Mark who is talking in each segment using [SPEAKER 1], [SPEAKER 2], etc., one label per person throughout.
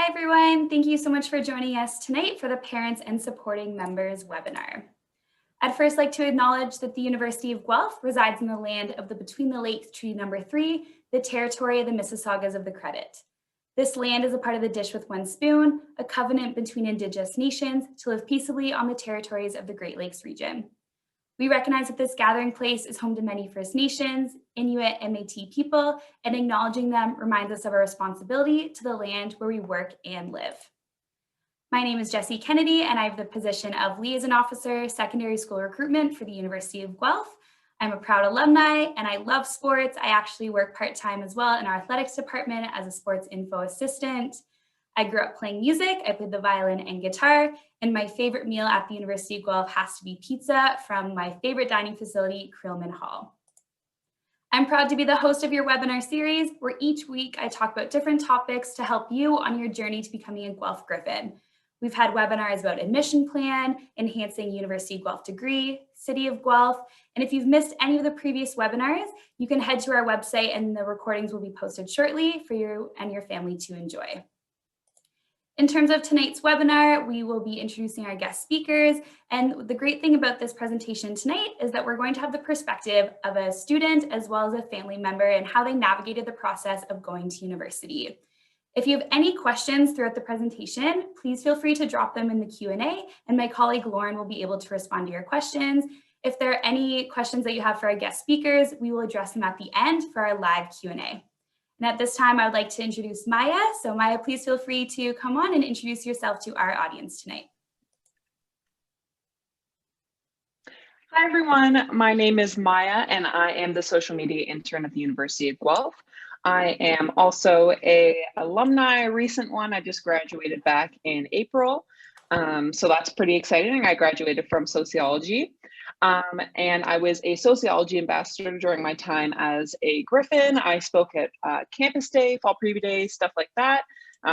[SPEAKER 1] Hi everyone, thank you so much for joining us tonight for the Parents and Supporting Members webinar. I'd first like to acknowledge that the University of Guelph resides in the land of the Between the Lakes Treaty Number 3, the territory of the Mississaugas of the Credit. This land is a part of the Dish with One Spoon, a covenant between Indigenous nations to live peaceably on the territories of the Great Lakes region. We recognize that this gathering place is home to many First Nations, Inuit, and Métis people, and acknowledging them reminds us of our responsibility to the land where we work and live. My name is Jessie Kennedy, and I have the position of Liaison Officer, Secondary School Recruitment for the University of Guelph. I'm a proud alumni, and I love sports. I actually work part-time as well in our athletics department as a sports info assistant. I grew up playing music. I played the violin and guitar, and my favorite meal at the University of Guelph has to be pizza from my favorite dining facility, Creelman Hall. I'm proud to be the host of your webinar series, where each week I talk about different topics to help you on your journey to becoming a Guelph Griffin. We've had webinars about admission plan, enhancing University of Guelph degree, City of Guelph, and if you've missed any of the previous webinars, you can head to our website and the recordings will be posted shortly for you and your family to enjoy. In terms of tonight's webinar, we will be introducing our guest speakers. And the great thing about this presentation tonight is that we're going to have the perspective of a student as well as a family member and how they navigated the process of going to university. If you have any questions throughout the presentation, please feel free to drop them in the Q&A, and my colleague Lauren will be able to respond to your questions. If there are any questions that you have for our guest speakers, we will address them at the end for our live Q&A. And at this time, I would like to introduce Maya. So Maya, please feel free to come on and introduce yourself to our audience tonight.
[SPEAKER 2] Hi, everyone. My name is Maya, and I am the social media intern at the University of Guelph. I am also an alumni, a recent one. I just graduated back in April. So that's pretty exciting. I graduated from sociology. And I was a sociology ambassador during my time as a Griffin. I spoke at campus day, fall preview day, stuff like that.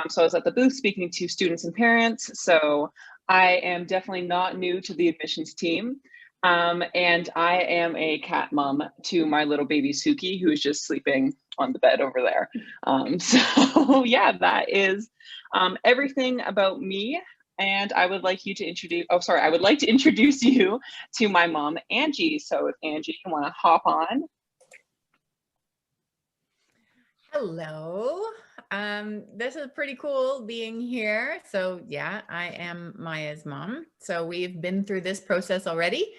[SPEAKER 2] So I was at the booth speaking to students and parents. So I am definitely not new to the admissions team. And I am a cat mom to my little baby Suki, who is just sleeping on the bed over there. So yeah, that is everything about me. And I would like you to introduce, I would like to introduce you to my mom, Angie. So if Angie, you want to hop on.
[SPEAKER 3] Hello. This is pretty cool being here. So yeah, I am Maya's mom. So we've been through this process already.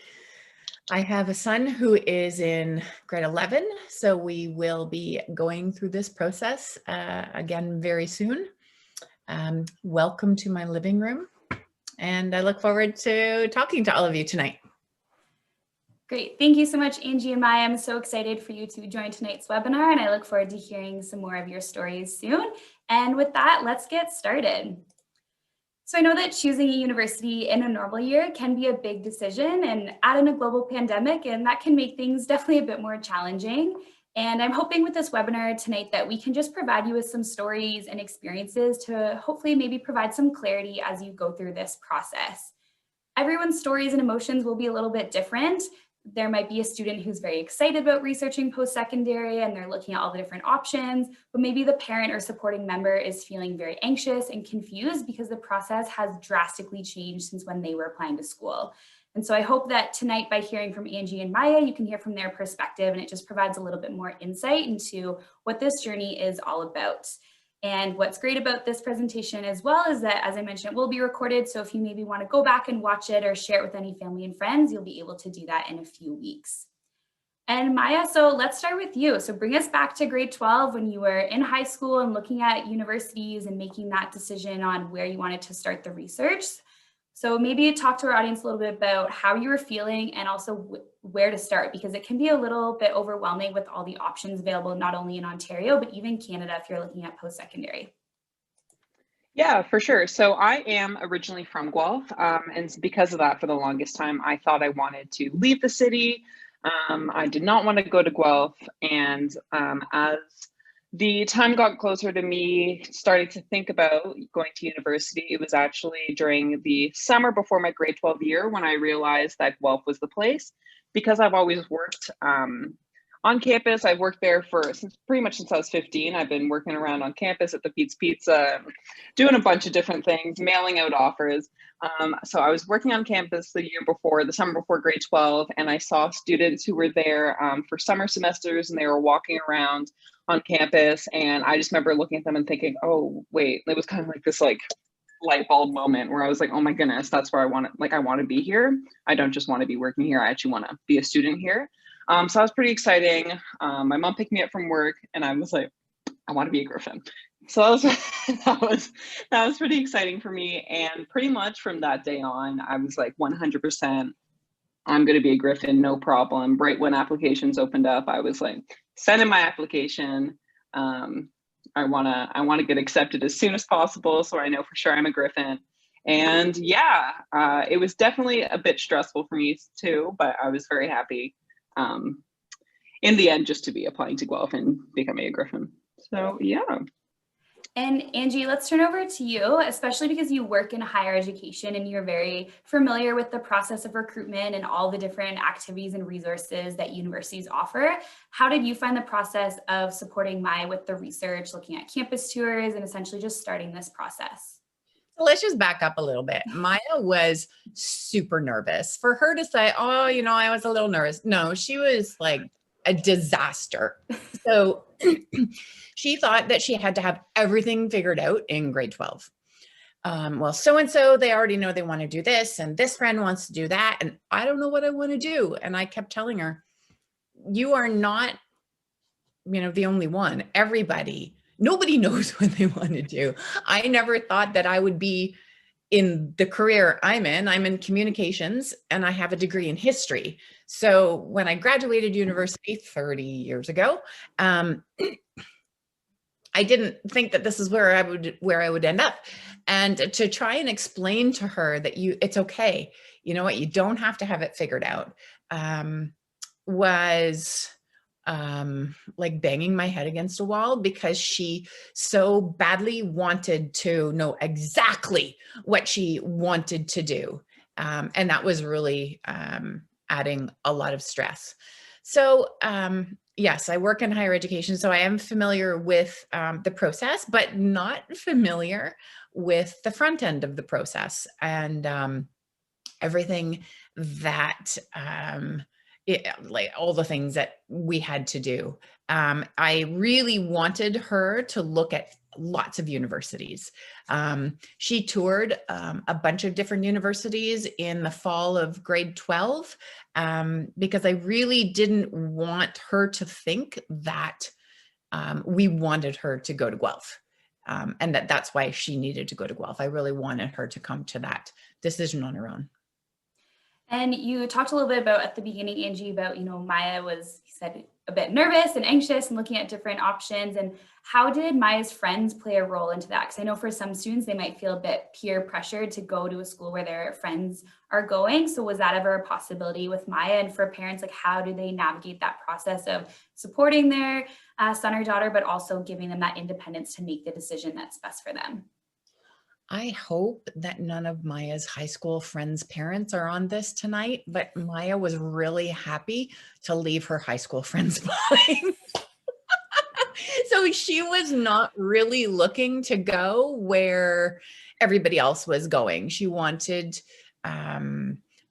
[SPEAKER 3] I have a son who is in grade 11. So we will be going through this process again very soon. Welcome to my living room. And I look forward to talking to all of you tonight.
[SPEAKER 1] Great. Thank you so much, Angie and Maya. I'm so excited for you to join tonight's webinar, and I look forward to hearing some more of your stories soon. And with that, let's get started. So I know that choosing a university in a normal year can be a big decision, and add in a global pandemic, and that can make things definitely a bit more challenging. And I'm hoping with this webinar tonight that we can just provide you with some stories and experiences to hopefully maybe provide some clarity as you go through this process. Everyone's stories and emotions will be a little bit different. There might be a student who's very excited about researching post-secondary and they're looking at all the different options, but maybe the parent or supporting member is feeling very anxious and confused because the process has drastically changed since when they were applying to school. And so I hope that tonight, by hearing from Angie and Maya, you can hear from their perspective, and it just provides a little bit more insight into what this journey is all about. And what's great about this presentation as well is that, as I mentioned, it will be recorded. So if you maybe want to go back and watch it or share it with any family and friends, you'll be able to do that in a few weeks. And Maya, so let's start with you. So bring us back to grade 12 when you were in high school and looking at universities and making that decision on where you wanted to start the research. So maybe talk to our audience a little bit about how you were feeling and also where to start, because it can be a little bit overwhelming with all the options available, not only in Ontario, but even Canada if you're looking at post-secondary.
[SPEAKER 2] Yeah, for sure. So I am originally from Guelph, and because of that, for the longest time, I thought I wanted to leave the city. I did not want to go to Guelph, and as the time got closer to me starting to think about going to university, it was actually during the summer before my grade 12 year when I realized that Guelph was the place, because I've always worked on campus. I've worked there pretty much since I was 15. I've been working around on campus at the Pete's Pizza, doing a bunch of different things, mailing out offers. So I was working on campus the summer before grade 12, and I saw students who were there for summer semesters, and they were walking around on campus. And I just remember looking at them and thinking, oh, wait, it was kind of like this like light bulb moment where I was like, oh my goodness, that's where I want to be here. I don't just want to be working here. I actually want to be a student here. So that was pretty exciting. My mom picked me up from work, and I was like, I want to be a Griffin. So that was pretty exciting for me. And pretty much from that day on, I was like 100%, I'm going to be a Griffin, no problem. Right when applications opened up, I was like, send in my application. I want to get accepted as soon as possible, so I know for sure I'm a Griffin. And yeah, it was definitely a bit stressful for me too, but I was very happy in the end just to be applying to Guelph and becoming a Griffin. So yeah.
[SPEAKER 1] And Angie, let's turn over to you, especially because you work in higher education and you're very familiar with the process of recruitment and all the different activities and resources that universities offer. How did you find the process of supporting Maya with the research, looking at campus tours, and essentially just starting this process?
[SPEAKER 3] So let's just back up a little bit. Maya was super nervous. For her to say, oh, I was a little nervous. No, she was like a disaster. So she thought that she had to have everything figured out in grade 12. Well, so-and-so, they already know they want to do this, and this friend wants to do that, and I don't know what I want to do. And I kept telling her, you are not, the only one. Nobody knows what they want to do. I never thought that I would be in the career I'm in. I'm in communications, and I have a degree in history. So when I graduated university 30 years ago, I didn't think that this is where I would end up. And to try and explain to her that it's okay. You know what? You don't have to have it figured out. Was like banging my head against a wall, because she so badly wanted to know exactly what she wanted to do. And that was really adding a lot of stress. So yes, I work in higher education, so I am familiar with the process, but not familiar with the front end of the process and everything that like all the things that we had to do. I really wanted her to look at lots of universities. She toured a bunch of different universities in the fall of grade 12 because I really didn't want her to think that we wanted her to go to Guelph and that's why she needed to go to Guelph. I really wanted her to come to that decision on her own.
[SPEAKER 1] And you talked a little bit about at the beginning, Angie, about, Maya was, you said, a bit nervous and anxious and looking at different options. And how did Maya's friends play a role into that? Because I know for some students, they might feel a bit peer pressured to go to a school where their friends are going. So was that ever a possibility with Maya? And for parents, like how do they navigate that process of supporting their son or daughter, but also giving them that independence to make the decision that's best for them?
[SPEAKER 3] I hope that none of Maya's high school friends' parents are on this tonight, but Maya was really happy to leave her high school friends behind. So she was not really looking to go where everybody else was going. She wanted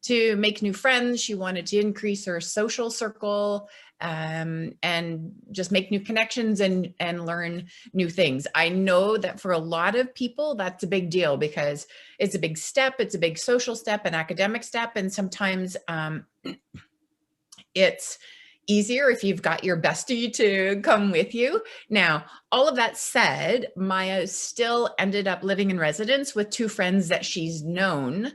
[SPEAKER 3] to make new friends. She wanted to increase her social circle and just make new connections and learn new things. I know that for a lot of people, that's a big deal because it's a big step. It's a big social step, an academic step. And sometimes it's easier if you've got your bestie to come with you. Now, all of that said, Maya still ended up living in residence with two friends that she's known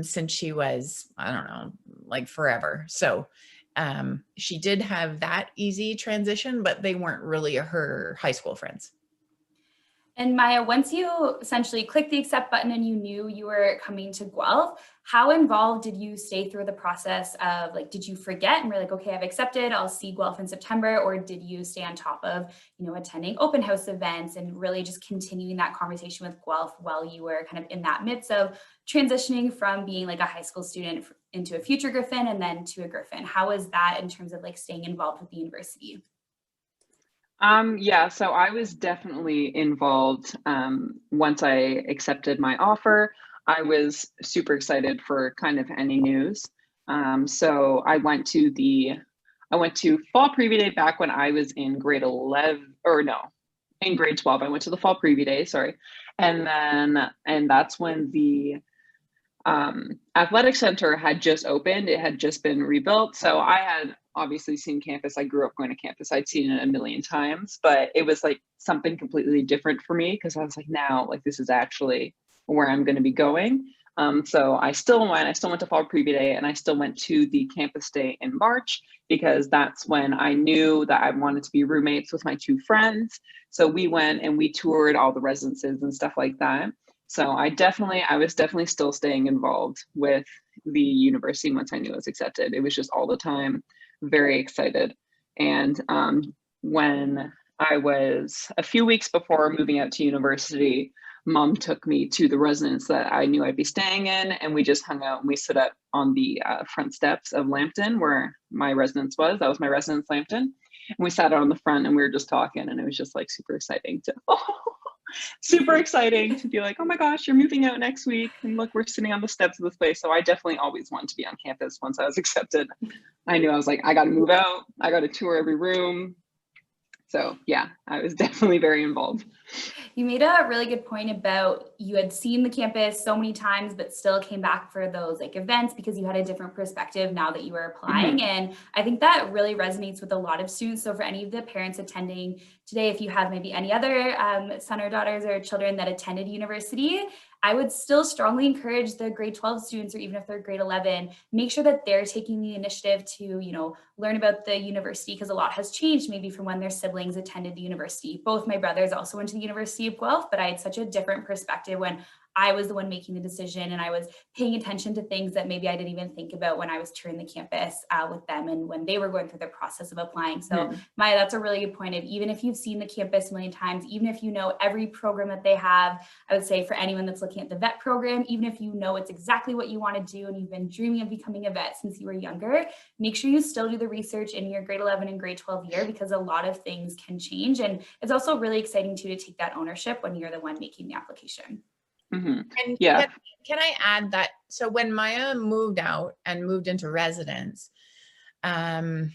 [SPEAKER 3] since she was, I don't know, like forever. So she did have that easy transition, but they weren't really her high school friends.
[SPEAKER 1] And Maya, once you essentially clicked the accept button and you knew you were coming to Guelph, how involved did you stay through the process of like, did you forget and were like, okay, I've accepted, I'll see Guelph in September, or did you stay on top of, attending open house events and really just continuing that conversation with Guelph while you were kind of in that midst of transitioning from being like a high school student into a future Griffin and then to a Griffin? How was that in terms of like staying involved with the university?
[SPEAKER 2] Yeah, so I was definitely involved. Once I accepted my offer, I was super excited for kind of any news. So I went to fall preview day back when I was in grade 11, or no, in grade 12. I went to the fall preview day, sorry. And that's when the athletic center had just opened. It had just been rebuilt. So I had obviously seen campus. I grew up going to campus. I'd seen it a million times, but it was like something completely different for me because I was like, now, like, this is actually where I'm going to be going. So I still went to fall preview day, and I still went to the campus day in March because that's when I knew that I wanted to be roommates with my two friends. So we went and we toured all the residences and stuff like that. So I was definitely still staying involved with the university once I knew I was accepted. It was just all the time, very excited. And when I was a few weeks before moving out to university, Mom took me to the residence that I knew I'd be staying in, and we just hung out and we stood up on the front steps of Lambton where my residence was. That was my residence, Lambton. And we sat out on the front and we were just talking, and it was just like super exciting to be like, oh my gosh, you're moving out next week. And look, we're sitting on the steps of this place. So I definitely always wanted to be on campus once I was accepted. I knew I was like, I got to move out. I got to tour every room. So yeah, I was definitely very involved.
[SPEAKER 1] You made a really good point about you had seen the campus so many times, but still came back for those like events because you had a different perspective now that you were applying. Mm-hmm. And I think that really resonates with a lot of students. So for any of the parents attending today, if you have maybe any other son or daughters or children that attended university, I would still strongly encourage the grade 12 students, or even if they're grade 11, make sure that they're taking the initiative to, learn about the university, because a lot has changed maybe from when their siblings attended the university. Both my brothers also went to the University of Guelph, but I had such a different perspective when I was the one making the decision, and I was paying attention to things that maybe I didn't even think about when I was touring the campus with them and when they were going through the process of applying. So Maya, that's a really good point of, even if you've seen the campus a million times, even if you know every program that they have, I would say for anyone that's looking at the vet program, even if you know it's exactly what you want to do and you've been dreaming of becoming a vet since you were younger, make sure you still do the research in your grade 11 and grade 12 year, because a lot of things can change. And it's also really exciting too to take that ownership when you're the one making the application.
[SPEAKER 3] Mm-hmm. And yeah, can I add that? So when Maya moved out and moved into residence, one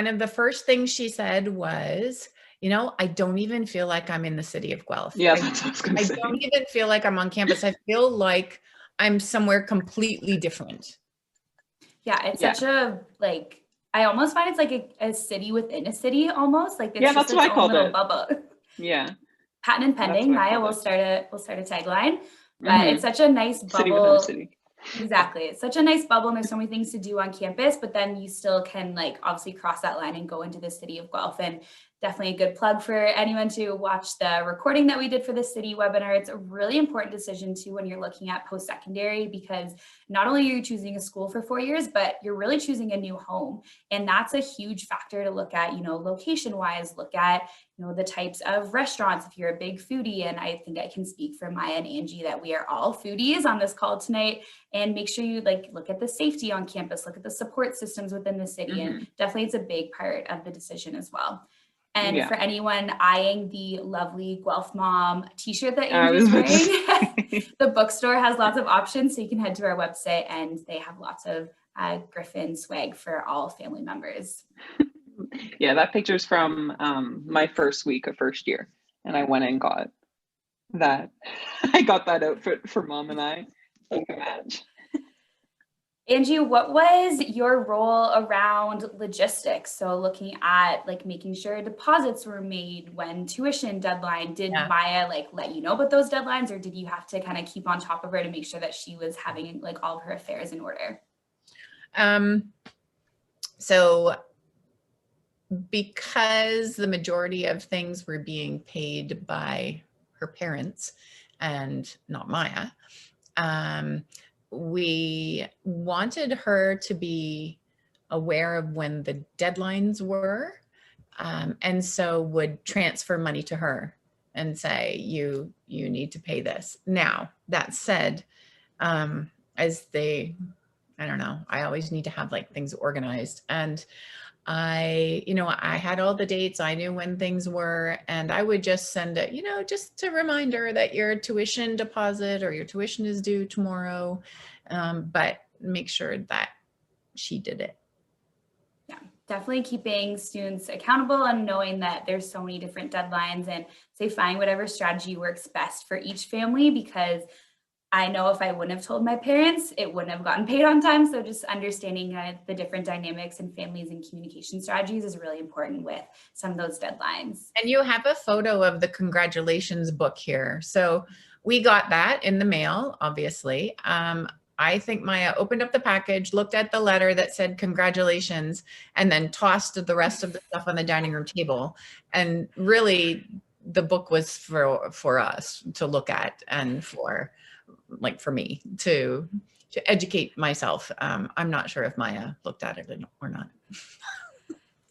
[SPEAKER 3] of the first things she said was, I don't even feel like I'm in the city of Guelph.
[SPEAKER 2] Yeah, that's what I was going to say.
[SPEAKER 3] I don't even feel like I'm on campus. I feel like I'm somewhere completely different.
[SPEAKER 1] Yeah, it's such a, like, I almost find it's like a city within a city almost. Like, it's
[SPEAKER 2] that's what I called it.
[SPEAKER 1] Bubble.
[SPEAKER 2] Yeah.
[SPEAKER 1] Patent and pending. Maya, we'll start a tagline. But it's such a nice bubble.
[SPEAKER 2] City within a city.
[SPEAKER 1] Exactly. It's such a nice bubble, and there's so many things to do on campus, but then you still can obviously cross that line and go into the city of Guelph. And definitely a good plug for anyone to watch the recording that we did for the city webinar. It's a really important decision too when you're looking at post-secondary, because not only are you choosing a school for 4 years, but you're really choosing a new home. And that's a huge factor to look at, location-wise, look at, the types of restaurants, if you're a big foodie. And I think I can speak for Maya and Angie that we are all foodies on this call tonight. And make sure you look at the safety on campus, look at the support systems within the city. And definitely it's a big part of the decision as well. And for anyone eyeing the lovely Guelph Mom t-shirt that Angie's wearing, the bookstore has lots of options. So you can head to our website and they have lots of Griffin swag for all family members.
[SPEAKER 2] Yeah, that picture's from my first week of first year. And I went and got that. I got that outfit for Mom and I. Like a match.
[SPEAKER 1] Angie, what was your role around logistics? So looking at making sure deposits were made when tuition deadline, did Maya let you know about those deadlines, or did you have to kind of keep on top of her to make sure that she was having all of her affairs in order?
[SPEAKER 3] So because the majority of things were being paid by her parents and not Maya. We wanted her to be aware of when the deadlines were, and so would transfer money to her and say, you need to pay this. Now, that said, as they, I don't know, I always need to have like things organized. And I had all the dates, I knew when things were, and I would just send it, just a reminder that your tuition deposit or your tuition is due tomorrow, but make sure that she did it.
[SPEAKER 1] Yeah, definitely keeping students accountable and knowing that there's so many different deadlines, and say find whatever strategy works best for each family, because I know if I wouldn't have told my parents, it wouldn't have gotten paid on time. So just understanding the different dynamics and families and communication strategies is really important with some of those deadlines.
[SPEAKER 3] And you have a photo of the congratulations book here. So we got that in the mail, obviously. I think Maya opened up the package, looked at the letter that said congratulations, and then tossed the rest of the stuff on the dining room table. And really, the book was for us to look at, and for me to educate myself. I'm not sure if Maya looked at it or not.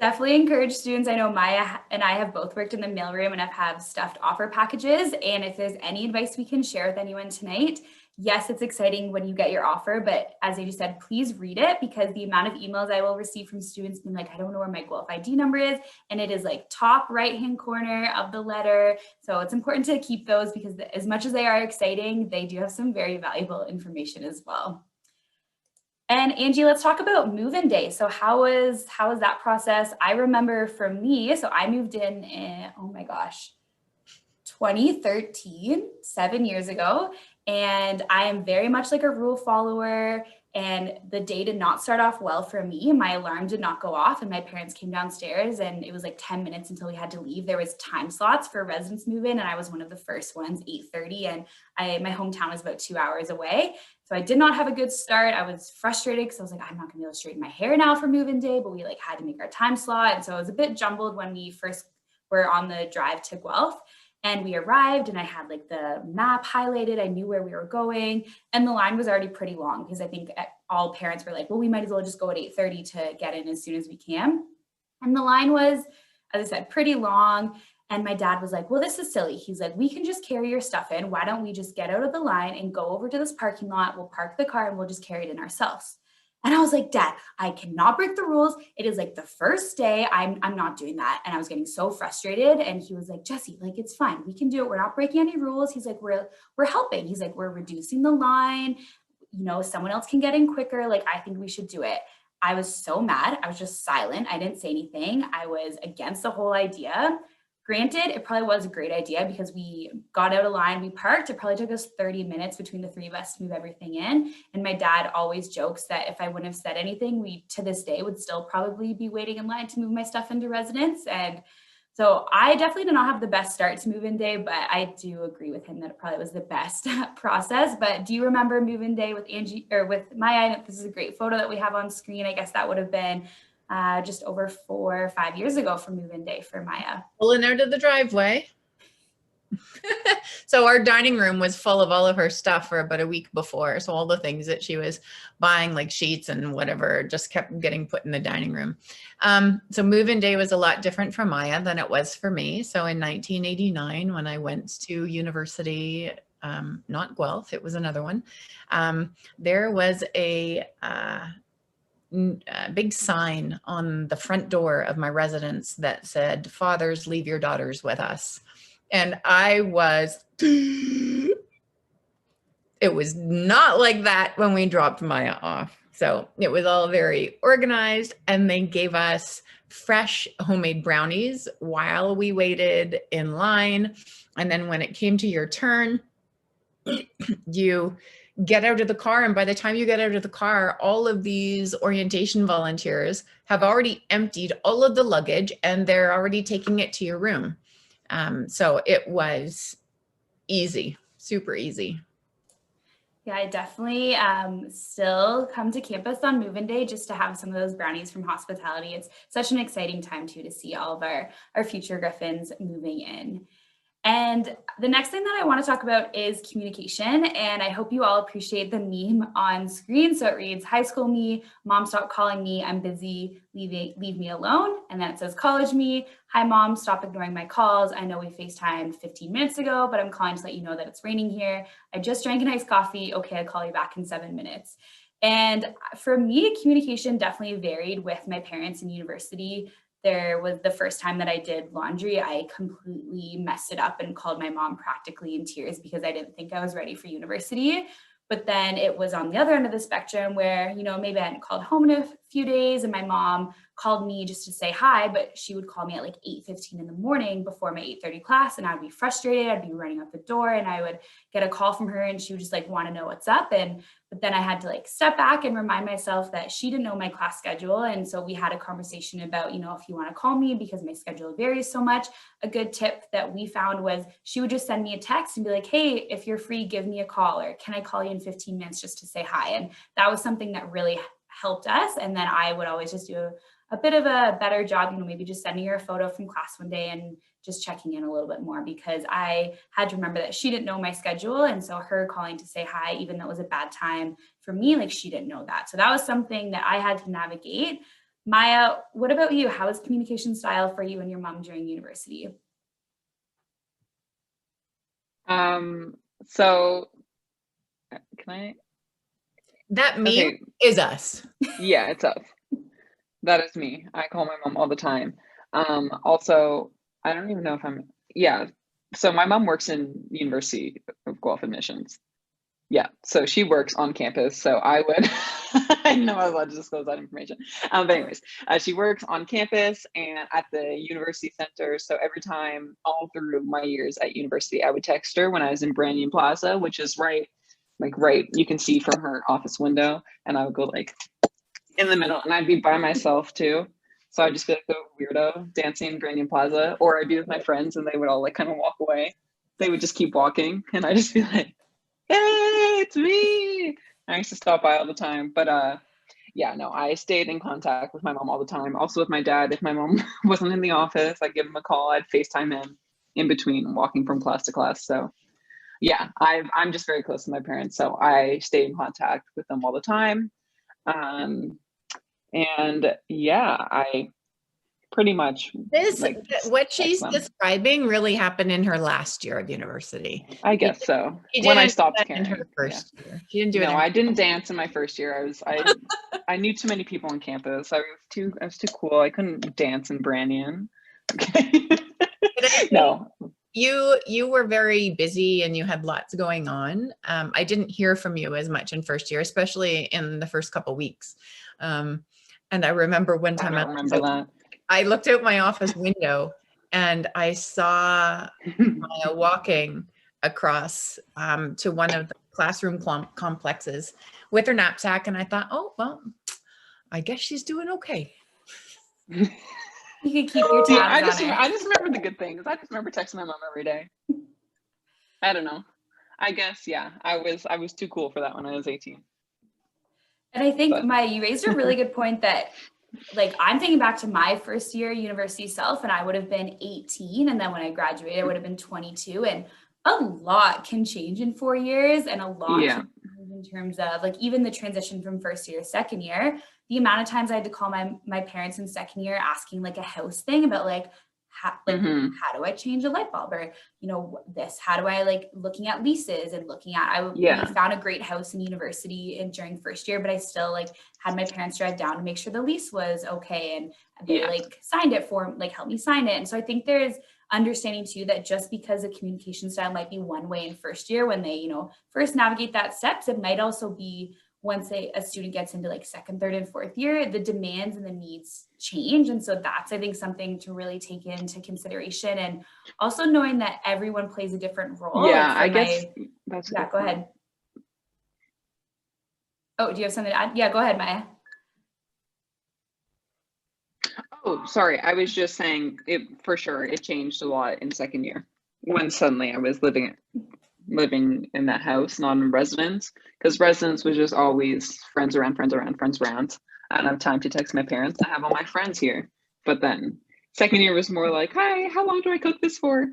[SPEAKER 1] Definitely encourage students. I know Maya and I have both worked in the mailroom and have stuffed offer packages. And if there's any advice we can share with anyone tonight, yes, it's exciting when you get your offer, but as I just said, please read it, because the amount of emails I will receive from students being like, I don't know where my Guelph ID number is. And it is like top right-hand corner of the letter. So it's important to keep those, because as much as they are exciting, they do have some very valuable information as well. And Angie, let's talk about move-in day. So how was that process? I remember for me, so I moved in, oh my gosh, 2013, 7 years ago. And I am very much like a rule follower. And the day did not start off well for me. My alarm did not go off, and my parents came downstairs, and it was like 10 minutes until we had to leave. There was time slots for residents move in, and I was one of the first ones, 8:30, and my hometown was about 2 hours away. So I did not have a good start. I was frustrated because I was like, I'm not gonna be able to straighten my hair now for move-in day, but we like had to make our time slot. And so it was a bit jumbled when we first were on the drive to Guelph. And we arrived, and I had like the map highlighted. I knew where we were going, and the line was already pretty long, because I think all parents were like, well, we might as well just go at 8:30 to get in as soon as we can. And the line was, as I said, pretty long. And my dad was like, well, this is silly. He's like, we can just carry your stuff in. Why don't we just get out of the line and go over to this parking lot? We'll park the car and we'll just carry it in ourselves. And I was like, Dad, I cannot break the rules. It is like the first day. I'm not doing that. And I was getting so frustrated. And he was like, Jessie, like, it's fine. We can do it. We're not breaking any rules. He's like, we're helping. He's like, we're reducing the line. Someone else can get in quicker. Like, I think we should do it. I was so mad. I was just silent. I didn't say anything. I was against the whole idea. Granted, it probably was a great idea, because we got out of line, we parked. It probably took us 30 minutes between the three of us to move everything in. And my dad always jokes that if I wouldn't have said anything, we to this day would still probably be waiting in line to move my stuff into residence. And so I definitely did not have the best start to move-in day, but I do agree with him that it probably was the best process. But do you remember move-in day with Angie or with Maya? This is a great photo that we have on screen. I guess that would have been just over 4 or 5 years ago for move-in day for Maya.
[SPEAKER 3] Pulling out of the driveway. So our dining room was full of all of her stuff for about a week before. So all the things that she was buying, like sheets and whatever, just kept getting put in the dining room. So move-in day was a lot different for Maya than it was for me. So in 1989, when I went to university, not Guelph, it was another one, there was a big sign on the front door of my residence that said, "Fathers, leave your daughters with us." And I was, it was not like that when we dropped Maya off. So it was all very organized, and they gave us fresh homemade brownies while we waited in line. And then when it came to your turn, you get out of the car, and by the time you get out of the car, all of these orientation volunteers have already emptied all of the luggage, and they're already taking it to your room. So it was easy, super easy.
[SPEAKER 1] Yeah, I definitely still come to campus on move-in day just to have some of those brownies from hospitality. It's such an exciting time too to see all of our future Griffins moving in. And the next thing that I want to talk about is communication. And I hope you all appreciate the meme on screen. So it reads, "High school me, mom, stop calling me. I'm busy. Leave me alone." And then it says, "College me. Hi, mom, stop ignoring my calls. I know we FaceTimed 15 minutes ago, but I'm calling to let you know that it's raining here. I just drank an iced coffee. Okay, I'll call you back in 7 minutes." And for me, communication definitely varied with my parents in university. There was the first time that I did laundry, I completely messed it up and called my mom practically in tears because I didn't think I was ready for university. But then it was on the other end of the spectrum where, maybe I hadn't called home in a few days and my mom called me just to say hi, but she would call me at like 8:15 in the morning before my 8:30 class, and I'd be frustrated. I'd be running out the door and I would get a call from her and she would just like want to know what's up. But then I had to like step back and remind myself that she didn't know my class schedule. And so we had a conversation about, if you want to call me because my schedule varies so much. A good tip that we found was she would just send me a text and be like, "Hey, if you're free, give me a call," or "Can I call you in 15 minutes just to say hi?" And that was something that really helped us. And then I would always just do a bit of a better job, maybe just sending her a photo from class one day and just checking in a little bit more, because I had to remember that she didn't know my schedule. And so her calling to say hi, even though it was a bad time for me, like she didn't know that. So that was something that I had to navigate. Maya, what about you? How was communication style for you and your mom during university?
[SPEAKER 2] So can I?
[SPEAKER 3] That meme is us.
[SPEAKER 2] Yeah, it's us. That is me. I call my mom all the time. Also, I don't even know if so my mom works in University of Guelph admissions. Yeah, so she works on campus. So I would, I know I was allowed to disclose that information. But anyways, she works on campus and at the university center. So every time all through my years at university, I would text her when I was in Brandon Plaza, which is right, you can see from her office window. And I would go like in the middle and I'd be by myself too. So I'd just be like the weirdo dancing in Brandon Plaza, or I'd be with my friends and they would all like kind of walk away. They would just keep walking and I'd just be like, "Hey, it's me." I used to stop by all the time. But I stayed in contact with my mom all the time. Also with my dad, if my mom wasn't in the office, I'd give him a call. I'd FaceTime him in between walking from class to class. So yeah, I'm just very close to my parents. So I stay in contact with them all the time. And yeah, I pretty much
[SPEAKER 3] what she's describing really happened in her last year of university.
[SPEAKER 2] I guess so. When I stopped caring.
[SPEAKER 3] In her first year. She didn't do it.
[SPEAKER 2] No, I didn't dance in my first year. I knew too many people on campus. I was too cool. I couldn't dance in Brandon. Okay. No.
[SPEAKER 3] You were very busy and you had lots going on. I didn't hear from you as much in first year, especially in the first couple weeks. And I remember one time I looked out my office window and I saw Maya walking across to one of the classroom complexes with her knapsack. And I thought, oh, well, I guess she's doing okay.
[SPEAKER 1] You can keep your tabs on her.
[SPEAKER 2] I just remember the good things. I just remember texting my mom every day. I don't know. I guess, yeah, I was too cool for that when I was 18.
[SPEAKER 1] And I think, Maya, you raised a really good point that, like, I'm thinking back to my first year university self, and I would have been 18. And then when I graduated, I would have been 22. And a lot can change in 4 years, and a lot can change in terms of, like, even the transition from first year to second year. The amount of times I had to call my parents in second year asking like a house thing about like, how do I change a light bulb, or, how do I like looking at leases and we found a great house in university and during first year, but I still like had my parents drive down to make sure the lease was okay. And they like signed it helped me sign it. And so I think there's understanding too, that just because a communication style might be one way in first year, when they, first navigate that steps, it might also be once a student gets into like second, third, and fourth year, the demands and the needs change. And so that's, I think, something to really take into consideration. And also knowing that everyone plays a different role.
[SPEAKER 2] Yeah, I guess that's
[SPEAKER 1] go ahead. Oh, do you have something to add? Yeah, go ahead, Maya.
[SPEAKER 2] Oh, sorry. I was just saying it for sure. It changed a lot in second year when suddenly I was living in that house, not in residence, because residence was just always friends around. I don't have time to text my parents. I have all my friends here. But then second year was more like, hi, how long do I cook this for?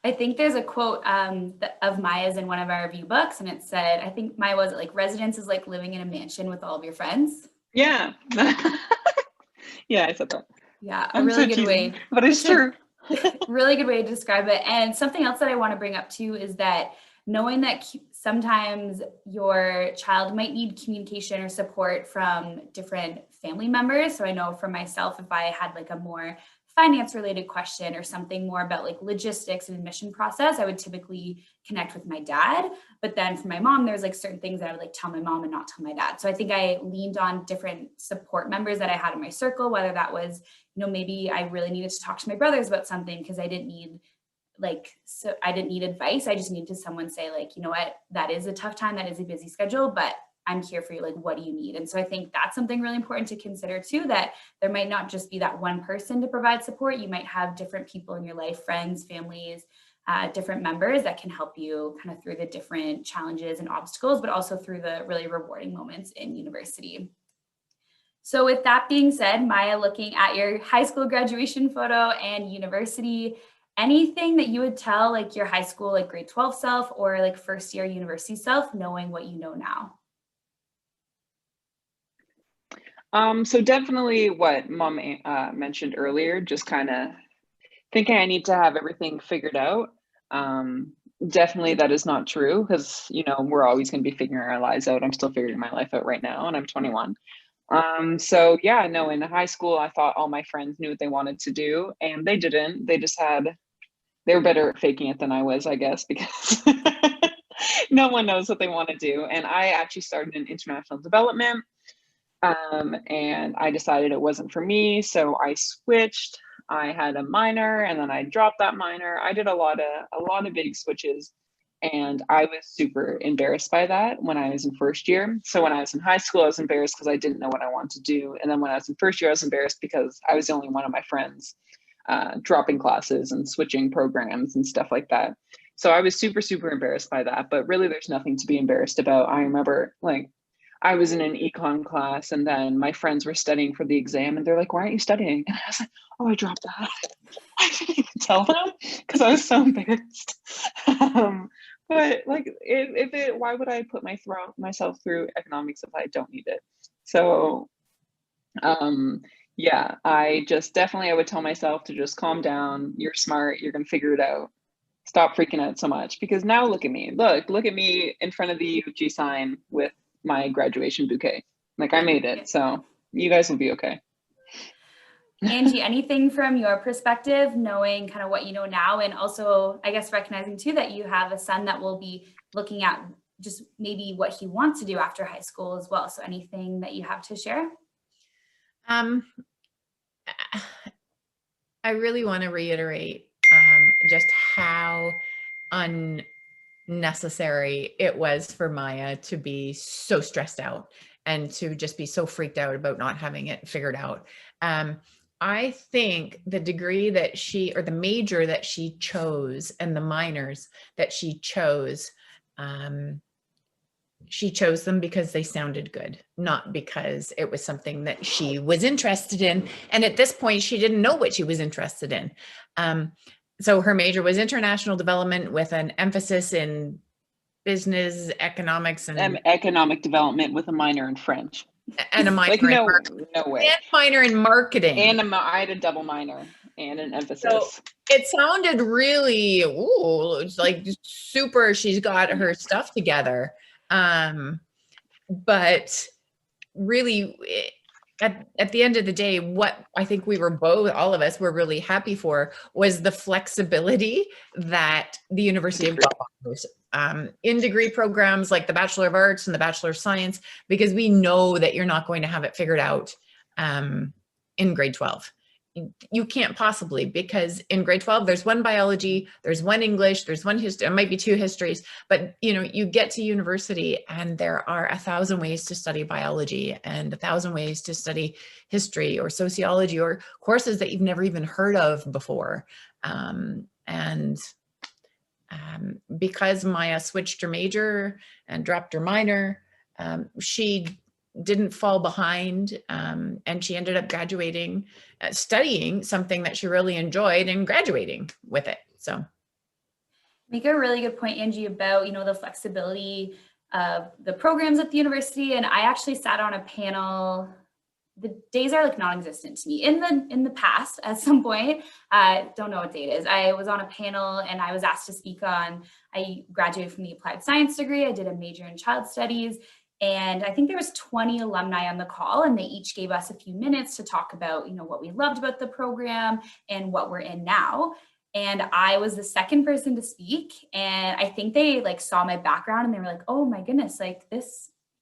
[SPEAKER 1] I think there's a quote of Maya's in one of our review books, and it said, I think Maya was like, residence is like living in a mansion with all of your friends.
[SPEAKER 2] Yeah. Yeah, I said that.
[SPEAKER 1] Yeah, a
[SPEAKER 2] I'm
[SPEAKER 1] really
[SPEAKER 2] so
[SPEAKER 1] good
[SPEAKER 2] cheesy,
[SPEAKER 1] way.
[SPEAKER 2] but it's true.
[SPEAKER 1] Really good way to describe it. And something else that I want to bring up too is that knowing that sometimes your child might need communication or support from different family members. So I know for myself, if I had like a more finance related question or something more about like logistics and admission process, I would typically connect with my dad. But then for my mom, there's like certain things that I would like tell my mom and not tell my dad. So I think I leaned on different support members that I had in my circle, whether that was, you know, maybe I really needed to talk to my brothers about something because I didn't need advice. I just needed someone say like, you know what, that is a tough time. That is a busy schedule, but I'm here for you. Like, what do you need? And so I think that's something really important to consider too, that there might not just be that one person to provide support. You might have different people in your life, friends, families, different members that can help you kind of through the different challenges and obstacles, but also through the really rewarding moments in university. So with that being said, Maya, looking at your high school graduation photo and university, anything that you would tell like your high school, like grade 12 self or like first year university self, knowing what you know now?
[SPEAKER 2] So definitely what Mom mentioned earlier, just kind of thinking I need to have everything figured out. Definitely that is not true because, you know, we're always going to be figuring our lives out. I'm still figuring my life out right now and I'm 21. So yeah, no, in high school, I thought all my friends knew what they wanted to do and they didn't. They were better at faking it than I was, I guess, because no one knows what they want to do. And I actually started in international development. And I decided it wasn't for me. So I switched. I had a minor and then I dropped that minor. I did a lot of big switches and I was super embarrassed by that when I was in first year. So when I was in high school, I was embarrassed because I didn't know what I wanted to do. And then when I was in first year, I was embarrassed because I was the only one of my friends dropping classes and switching programs and stuff like that. So I was super, super embarrassed by that, but really there's nothing to be embarrassed about. I remember like, I was in an econ class and then my friends were studying for the exam and they're like, why aren't you studying? And I was like, oh, I dropped that. I didn't even tell them because I was so embarrassed. But like, why would I put myself through economics if I don't need it? So, yeah, I would tell myself to just calm down. You're smart. You're going to figure it out. Stop freaking out so much because now look at me. Look at me in front of the UG sign with my graduation bouquet. Like I made it. So you guys will be okay.
[SPEAKER 1] Angie, anything from your perspective, knowing kind of what you know now, and also I guess recognizing too that you have a son that will be looking at just maybe what he wants to do after high school as well. So anything that you have to share?
[SPEAKER 3] I really want to reiterate just how unnecessary it was for Maya to be so stressed out and to just be so freaked out about not having it figured out. I think the degree that or the major that she chose and the minors that she chose them because they sounded good, not because it was something that she was interested in. And at this point, she didn't know what she was interested in. So her major was international development with an emphasis in business, economics, and
[SPEAKER 2] economic development with a minor in French.
[SPEAKER 3] And a minor
[SPEAKER 2] like,
[SPEAKER 3] in
[SPEAKER 2] no way.
[SPEAKER 3] And minor in marketing.
[SPEAKER 2] And I had a double minor and an emphasis.
[SPEAKER 3] So it sounded really, it's like super, she's got her stuff together. But really, at the end of the day, what I think all of us were really happy for was the flexibility that the University of Guelph offers in degree programs like the Bachelor of Arts and the Bachelor of Science, because we know that you're not going to have it figured out in grade 12. You can't possibly, because in grade 12, there's one biology, there's one English, there's one history, it might be two histories, but you get to university and there are 1,000 ways to study biology and 1,000 ways to study history or sociology or courses that you've never even heard of before. Because Maya switched her major and dropped her minor, she didn't fall behind, and she ended up graduating, studying something that she really enjoyed and graduating with it. So
[SPEAKER 1] Make a really good point, Angie, about, the flexibility of the programs at the university. And I actually sat on a panel. The days are like non-existent to me. In the past, at some point, I don't know what date it is. I was on a panel and I was asked to speak on, I graduated from the applied science degree. I did a major in child studies. And I think there was 20 alumni on the call, and they each gave us a few minutes to talk about, what we loved about the program and what we're in now. And I was the second person to speak. And I think they like saw my background and they were like, oh my goodness, like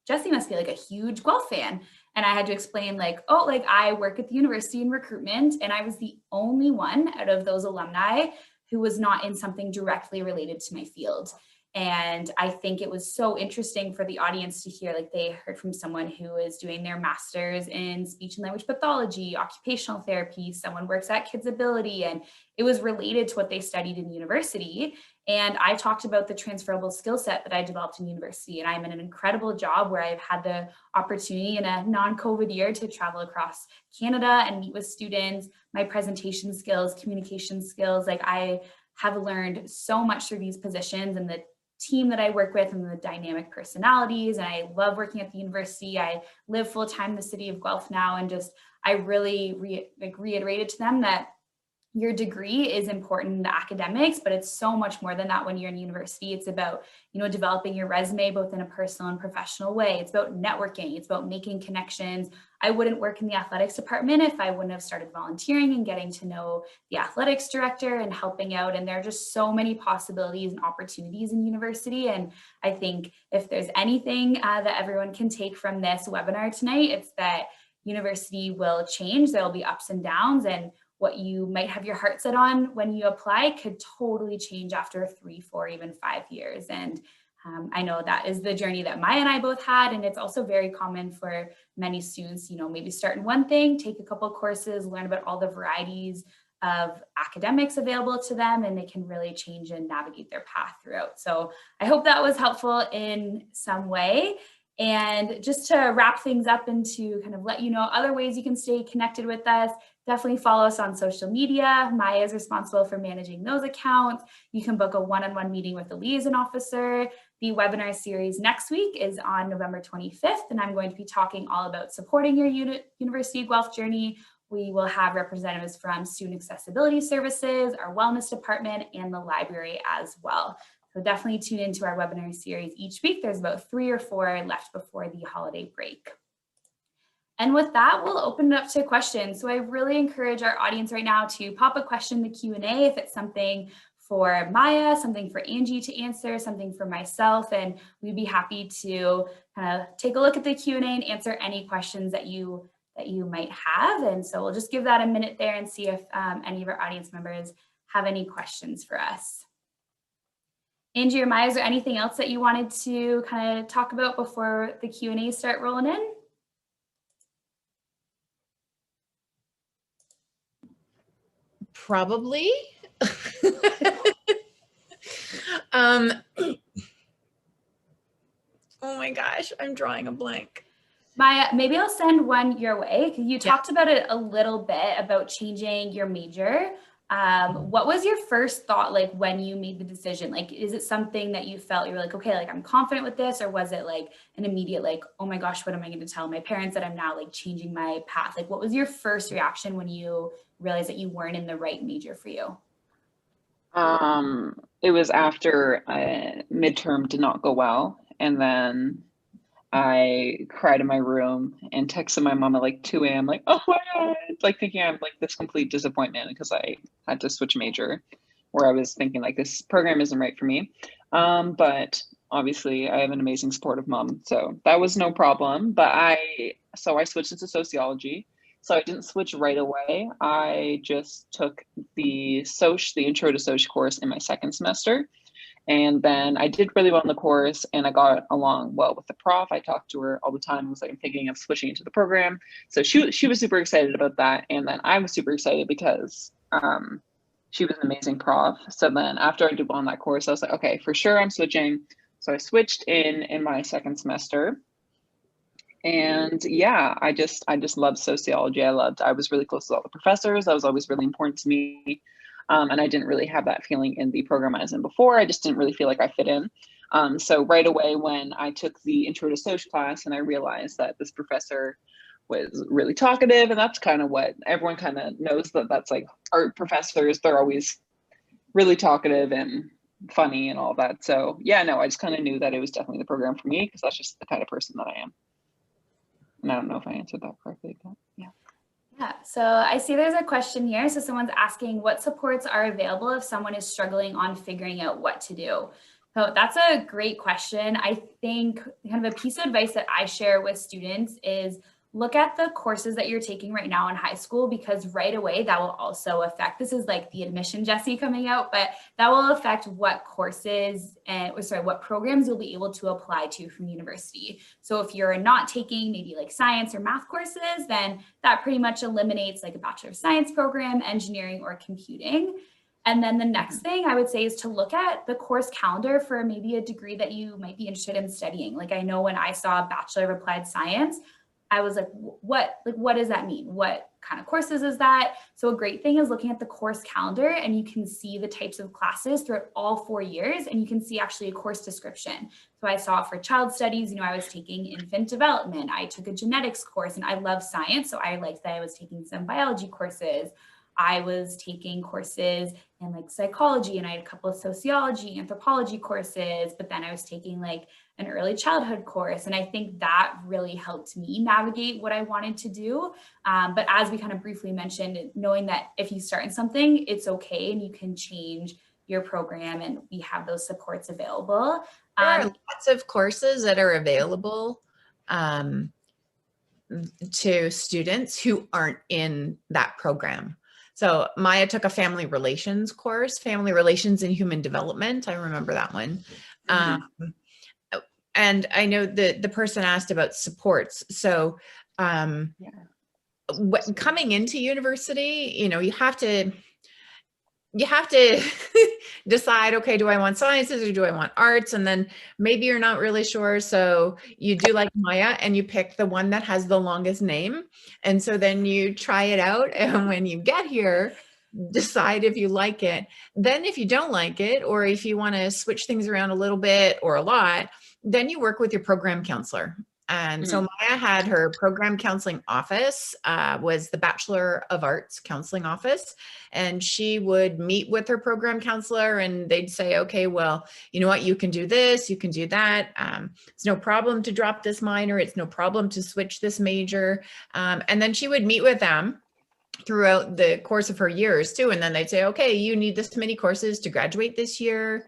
[SPEAKER 1] Jessie must be like a huge Guelph fan. And I had to explain like, oh, like I work at the university in recruitment, and I was the only one out of those alumni who was not in something directly related to my field. And I think it was so interesting for the audience to hear, like they heard from someone who is doing their master's in speech and language pathology, occupational therapy, someone works at Kids Ability, and it was related to what they studied in university. And I talked about the transferable skill set that I developed in university, and I'm in an incredible job where I've had the opportunity in a non-COVID year to travel across Canada and meet with students. My presentation skills, communication skills, like I have learned so much through these positions and the team that I work with and the dynamic personalities. And I love working at the university. I live full time in the city of Guelph now. And just, I really reiterated to them that your degree is important in the academics, but it's so much more than that when you're in university. It's about, developing your resume, both in a personal and professional way. It's about networking. It's about making connections. I wouldn't work in the athletics department if I wouldn't have started volunteering and getting to know the athletics director and helping out. And there are just so many possibilities and opportunities in university. And I think if there's anything that everyone can take from this webinar tonight, it's that university will change. There'll be ups and downs, and what you might have your heart set on when you apply could totally change after 3, 4, even 5 years. And I know that is the journey that Maya and I both had. And it's also very common for many students, maybe start in one thing, take a couple of courses, learn about all the varieties of academics available to them, and they can really change and navigate their path throughout. So I hope that was helpful in some way. And just to wrap things up and to kind of let you know other ways you can stay connected with us, definitely follow us on social media. Maya is responsible for managing those accounts. You can book a one-on-one meeting with the liaison officer. The webinar series next week is on November 25th, and I'm going to be talking all about supporting your University of Guelph journey. We will have representatives from Student Accessibility Services, our Wellness Department, and the library as well. So definitely tune into our webinar series each week. There's about 3 or 4 left before the holiday break. And with that, we'll open it up to questions. So I really encourage our audience right now to pop a question in the Q&A if it's something for Maya, something for Angie to answer, something for myself, and we'd be happy to kind of take a look at the Q&A and answer any questions that you might have. And so we'll just give that a minute there and see if any of our audience members have any questions for us. Angie or Maya, is there anything else that you wanted to kind of talk about before the Q&A start rolling in?
[SPEAKER 3] Probably. Oh my gosh, I'm drawing a blank.
[SPEAKER 1] Maya, maybe I'll send one your way. You talked about it a little bit about changing your major. What was your first thought like when you made the decision? Like, is it something that you felt you were like, okay, like I'm confident with this, or was it like an immediate like, oh my gosh, what am I going to tell my parents that I'm now like changing my path? Like, what was your first reaction when you realized that you weren't in the right major for you?
[SPEAKER 2] It was after midterm did not go well, and then I cried in my room and texted my mom at like 2 a.m. like, oh my God, like thinking I'm like this complete disappointment because I had to switch major, where I was thinking like this program isn't right for me. But obviously I have an amazing supportive mom, so that was no problem. But I switched into sociology. So I didn't switch right away. I just took the intro to Soc course in my second semester. And then I did really well in the course, and I got along well with the prof. I talked to her all the time. I was like, I'm thinking of switching into the program. So she was super excited about that. And then I was super excited because she was an amazing prof. So then after I did well in that course, I was like, okay, for sure I'm switching. So I switched in my second semester. And yeah, I just loved sociology. I was really close to all the professors. That was always really important to me. And I didn't really have that feeling in the program I was in before. I just didn't really feel like I fit in. So right away when I took the Intro to Social class and I realized that this professor was really talkative, and that's kind of what everyone kind of knows, that that's like art professors, they're always really talkative and funny and all that. So yeah, no, I just kind of knew that it was definitely the program for me, because that's just the kind of person that I am. And I don't know if I answered that correctly, but yeah.
[SPEAKER 1] Yeah, so I see there's a question here. So someone's asking, what supports are available if someone is struggling on figuring out what to do? So that's a great question. I think kind of a piece of advice that I share with students is look at the courses that you're taking right now in high school, because right away that will also affect, this is like the admission Jessie coming out, but that will affect what courses and what programs you'll be able to apply to from university. So if you're not taking maybe like science or math courses, then that pretty much eliminates like a Bachelor of Science program, engineering, or computing. And then the next thing I would say is to look at the course calendar for maybe a degree that you might be interested in studying. Like I know when I saw Bachelor of Applied Science, I was like, what does that mean? What kind of courses is that? So a great thing is looking at the course calendar, and you can see the types of classes throughout all 4 years, and you can see actually a course description. So I saw for child studies, I was taking infant development. I took a genetics course, and I love science. So I liked that I was taking some biology courses. I was taking courses in like psychology, and I had a couple of sociology, anthropology courses, but then I was taking like an early childhood course. And I think that really helped me navigate what I wanted to do. But as we kind of briefly mentioned, knowing that if you start in something, it's okay, and you can change your program, and we have those supports available.
[SPEAKER 3] There are lots of courses that are available to students who aren't in that program. So Maya took a family relations course, family relations and human development. I remember that one. And I know the person asked about supports. So coming into university, you have to decide, okay, do I want sciences or do I want arts? And then maybe you're not really sure. So you do like Maya, and you pick the one that has the longest name. And so then you try it out. And when you get here, decide if you like it. Then if you don't like it, or if you want to switch things around a little bit or a lot, then you work with your program counselor. And so Maya had her program counseling office, was the Bachelor of Arts counseling office. And she would meet with her program counselor, and they'd say, okay, well, you know what, you can do this, you can do that. It's no problem to drop this minor. It's no problem to switch this major. And then she would meet with them throughout the course of her years too. And then they'd say, okay, you need this many courses to graduate this year.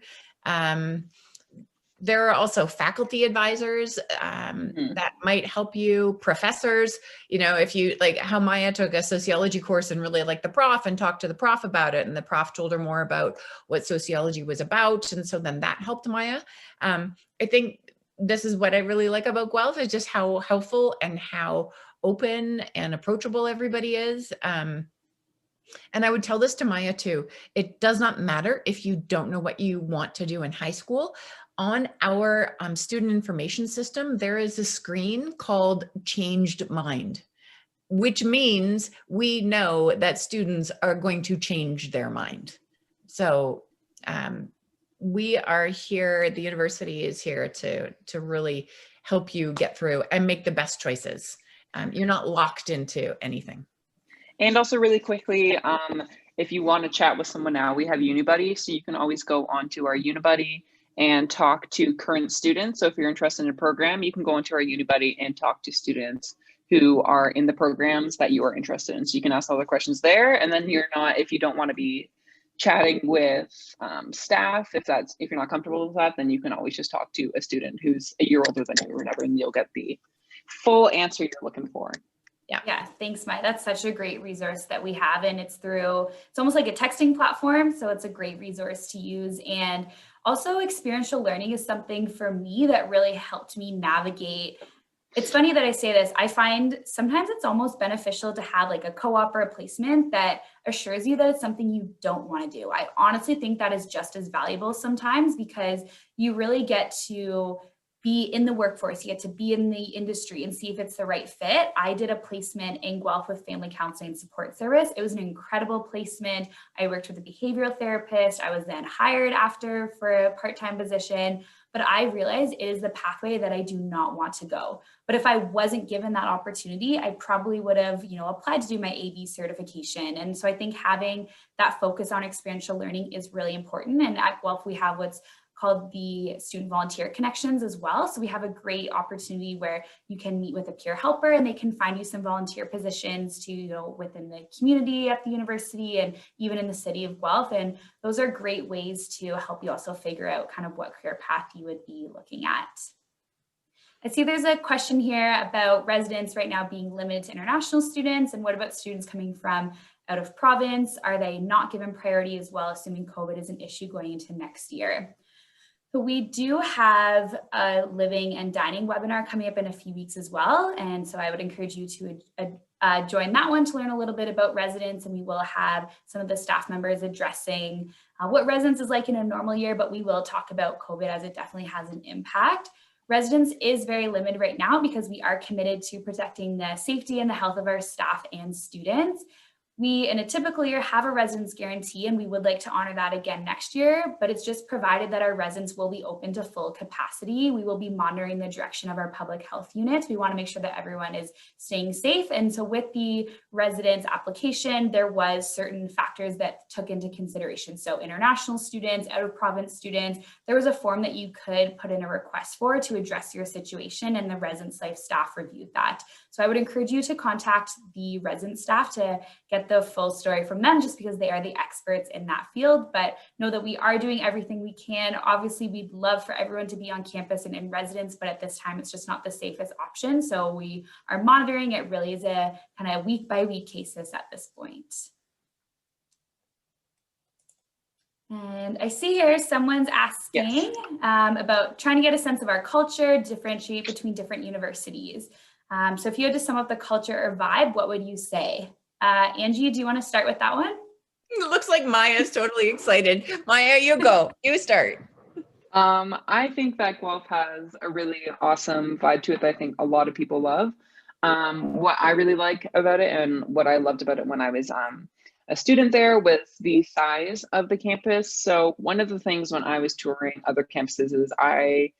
[SPEAKER 3] There are also faculty advisors that might help you, professors, if you like how Maya took a sociology course and really liked the prof and talked to the prof about it. And the prof told her more about what sociology was about. And so then that helped Maya. I think this is what I really like about Guelph, is just how helpful and how open and approachable everybody is. And I would tell this to Maya too. It does not matter if you don't know what you want to do in high school. On our student information system, there is a screen called Changed Mind, which means we know that students are going to change their mind. So we are here, the university is here to really help you get through and make the best choices. You're not locked into anything.
[SPEAKER 2] And also really quickly, if you want to chat with someone now, we have UniBuddy. So you can always go onto our UniBuddy and talk to current students. So if you're interested in a program, you can go into our UniBuddy and talk to students who are in the programs that you are interested in. So you can ask all the questions there. And then if you don't want to be chatting with staff, if you're not comfortable with that, then you can always just talk to a student who's a year older than you or whatever, and you'll get the full answer you're looking for.
[SPEAKER 1] Yeah, thanks, Maya. That's such a great resource that we have. And it's almost like a texting platform. So it's a great resource to use. And also experiential learning is something for me that really helped me navigate. It's funny that I say this. I find sometimes it's almost beneficial to have like a co-op or a placement that assures you that it's something you don't want to do. I honestly think that is just as valuable sometimes, because you really get to be in the workforce, you get to be in the industry and see if it's the right fit. I did a placement in Guelph with Family Counseling and Support Service. It was an incredible placement. I worked with a behavioral therapist. I was then hired after for a part-time position, but I realized it is the pathway that I do not want to go. But if I wasn't given that opportunity, I probably would have, applied to do my AB certification. And so I think having that focus on experiential learning is really important. And at Guelph, we have what's called the Student Volunteer Connections as well. So we have a great opportunity where you can meet with a peer helper and they can find you some volunteer positions to, within the community at the university and even in the city of Guelph. And those are great ways to help you also figure out kind of what career path you would be looking at. I see there's a question here about residents right now being limited to international students, and what about students coming from out of province? Are they not given priority as well, assuming COVID is an issue going into next year? So we do have a living and dining webinar coming up in a few weeks as well. And so I would encourage you to join that one to learn a little bit about residents. And we will have some of the staff members addressing what residence is like in a normal year, but we will talk about COVID as it definitely has an impact. Residence is very limited right now because we are committed to protecting the safety and the health of our staff and students. We, in a typical year, have a residence guarantee, and we would like to honor that again next year, but it's just provided that our residents will be open to full capacity. We will be monitoring the direction of our public health units. We want to make sure that everyone is staying safe. And so with the residence application, there was certain factors that took into consideration. So international students, out of province students, there was a form that you could put in a request for to address your situation, and the residence life staff reviewed that. So I would encourage you to contact the resident staff to get the full story from them, just because they are the experts in that field. But know that we are doing everything we can. Obviously, we'd love for everyone to be on campus and in residence, but at this time, it's just not the safest option. So we are monitoring. It really is a kind of week by week basis at this point. And I see here someone's asking about trying to get a sense of our culture, differentiate between different universities. So if you had to sum up the culture or vibe, what would you say? Angie, do you want to start with that one?
[SPEAKER 3] It looks like Maya's totally excited. Maya, you go. You start.
[SPEAKER 2] I think that Guelph has a really awesome vibe to it that I think a lot of people love. What I really like about it, and what I loved about it when I was a student there, was the size of the campus. So one of the things when I was touring other campuses is I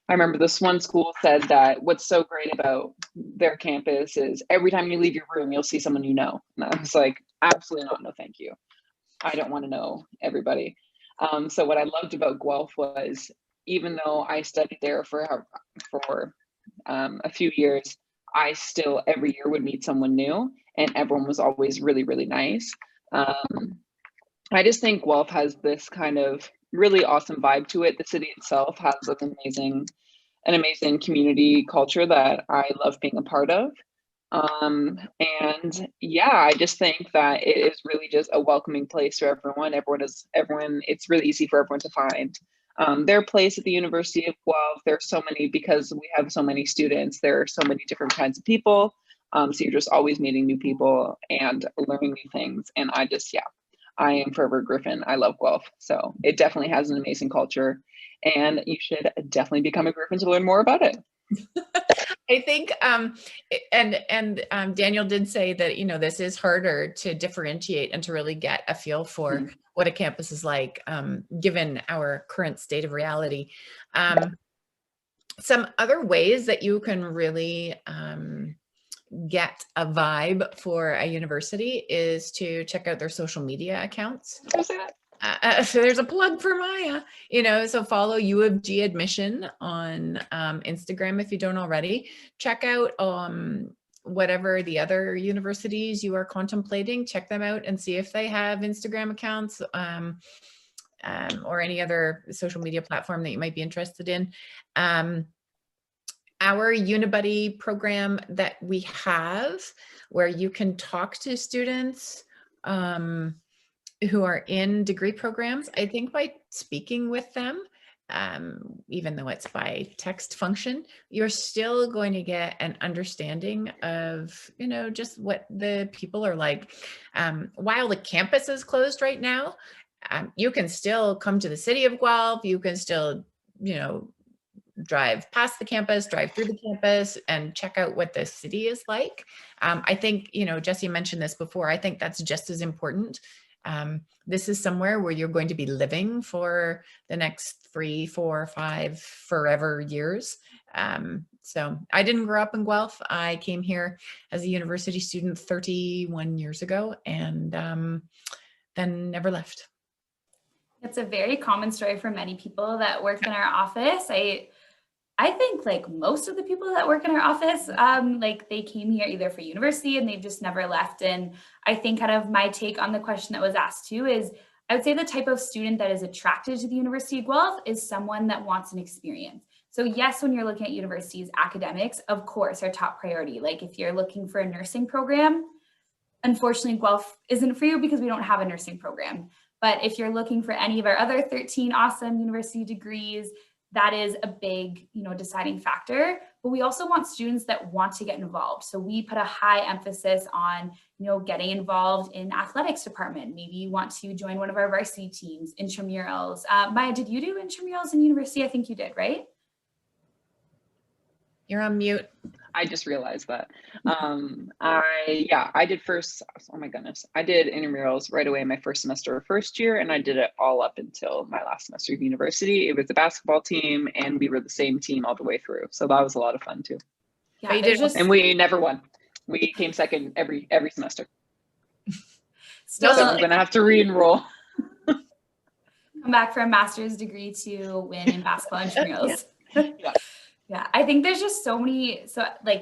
[SPEAKER 2] remember this one school said that what's so great about their campus is every time you leave your room, you'll see someone you know. And I was like, absolutely not, no thank you. I don't want to know everybody. So what I loved about Guelph was, even though I studied there for a few years, I still every year would meet someone new, and everyone was always really, really nice. I just think Guelph has this kind of really awesome vibe to it. The city itself has an amazing community culture that I love being a part of. And yeah, I just think that it is really just a welcoming place for everyone. It's really easy for everyone to find their place at the University of Guelph. There's so many, because we have so many students, there are so many different kinds of people. So you're just always meeting new people and learning new things. And I am forever Griffin. I love Guelph. So it definitely has an amazing culture, and you should definitely become a Griffin to learn more about it.
[SPEAKER 3] I think, Daniel did say that, this is harder to differentiate and to really get a feel for what a campus is like, given our current state of reality. Some other ways that you can really get a vibe for a university is to check out their social media accounts. So there's a plug for Maya, so follow U of G Admission on Instagram if you don't already. Check out whatever the other universities you are contemplating, check them out and see if they have Instagram accounts or any other social media platform that you might be interested in. Our UniBuddy program that we have, where you can talk to students who are in degree programs, I think by speaking with them, even though it's by text function, you're still going to get an understanding of, just what the people are like. While the campus is closed right now, you can still come to the city of Guelph. You can still, drive past the campus, drive through the campus, and check out what the city is like. I think, you know, Jessie mentioned this before. I think that's just as important. This is somewhere where you're going to be living for the next 3, 4, 5 forever years. So I didn't grow up in Guelph. I came here as a university student 31 years ago, and then never left.
[SPEAKER 1] It's a very common story for many people that work in our office. I think like most of the people that work in our office, like they came here either for university and they've just never left. And I think kind of my take on the question that was asked too is, I would say the type of student that is attracted to the University of Guelph is someone that wants an experience. So yes, when you're looking at universities, academics, of course, are top priority. Like if you're looking for a nursing program, unfortunately, Guelph isn't for you because we don't have a nursing program. But if you're looking for any of our other 13 awesome university degrees, that is a big, you know, deciding factor. But we also want students that want to get involved. So we put a high emphasis on, you know, getting involved in athletics department. Maybe you want to join one of our varsity teams, intramurals. Maya, did you do intramurals in university? I think you did, right?
[SPEAKER 3] You're on mute.
[SPEAKER 2] I just realized that. I did first, oh my goodness. I did intramurals right away in my first semester of first year, and I did it all up until my last semester of university. It was a basketball team, and we were the same team all the way through. So that was a lot of fun too.
[SPEAKER 1] Yeah,
[SPEAKER 2] and we never won. We came second every semester.
[SPEAKER 1] Still,
[SPEAKER 2] so I'm gonna have to re-enroll.
[SPEAKER 1] Come back for a master's degree to win in basketball intramurals.
[SPEAKER 2] Yeah.
[SPEAKER 1] Yeah, I think there's just so many,